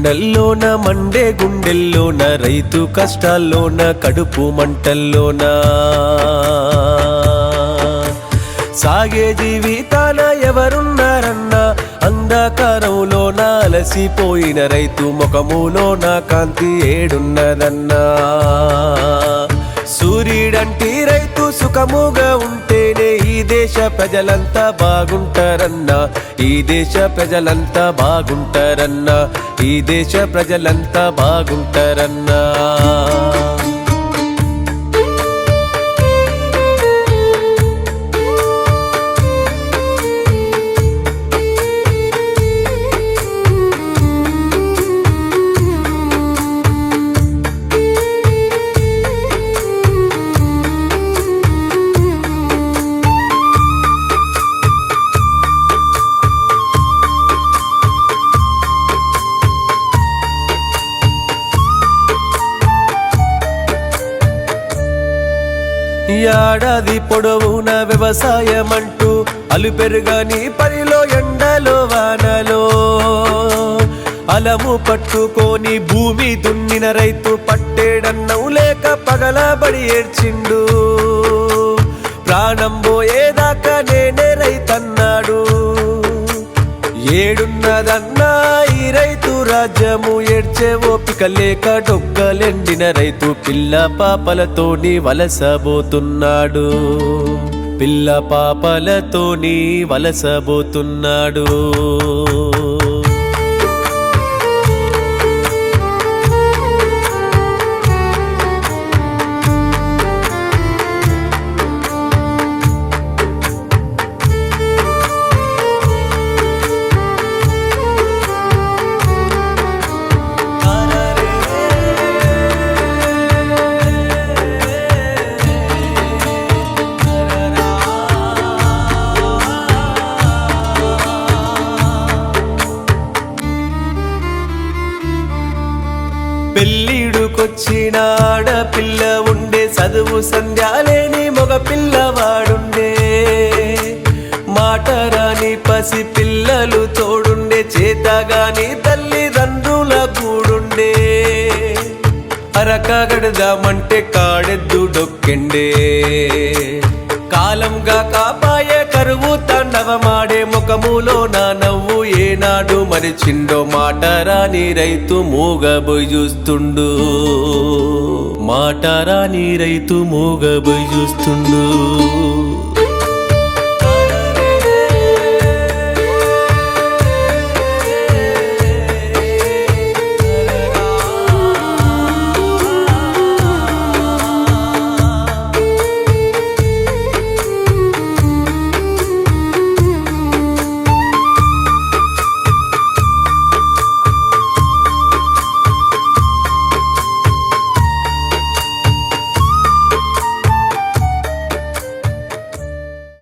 ఎండల్లోన Monday గుండెల్లోన రైతు కష్టాల్లోన కడుపు మంటల్లోన సాగే జీవితాన ఎవరున్నారన్నా అంధకారంలోన అలసిపోయిన రైతు ముఖములోన కాంతి ఏడున్నదన్నా సూర్యుడంటి రైతు సుఖముగా ఉంటేనే ఈ దేశ ప్రజలంతా బాగుంటారన్నా ఈ దేశ ప్రజలంతా బాగుంటారన్నా ఈ దేశ ప్రజలంతా బాగుంటారన్నా ఏడాది పొడవున వ్యవసాయమంటూ అలుపెరుగని పనిలో ఎండలో వానలో అలము పట్టుకొని భూమి దున్నిన రైతు పట్టేడన్నం లేక పగలబడి ఏడ్చిండు ప్రాణం పోయేదాకా నేనే రైతన్నాడు ఏడున్నదన్నా ఈ రైతు రాజ్యము ఏడ్చే ఓపిక లేక డొక్కలెండిన రైతు పిల్ల పాపలతోని వలసబోతున్నాడు పిల్ల పాపలతోని వలసబోతున్నాడు పెళ్ళిడుకొచ్చిన ఆడపిల్ల ఉండే చదువు సంధ్యాలేని మగ పిల్లవాడుండే మాటరాని పసి పిల్లలు తోడుండే చేతగాని తల్లిదండ్రుల గూడుండే అరకగడదామంటే కాడెద్దు డొక్కెండే కాలంగా కాపాయే కరువు తాండవమాడే ముఖములో నా నవ్వు ఏనాడు మరిచిండో మాటరాని రైతు మూగబోయి చూస్తుండు మాటరాని రైతు మూగబోయి చూస్తుండు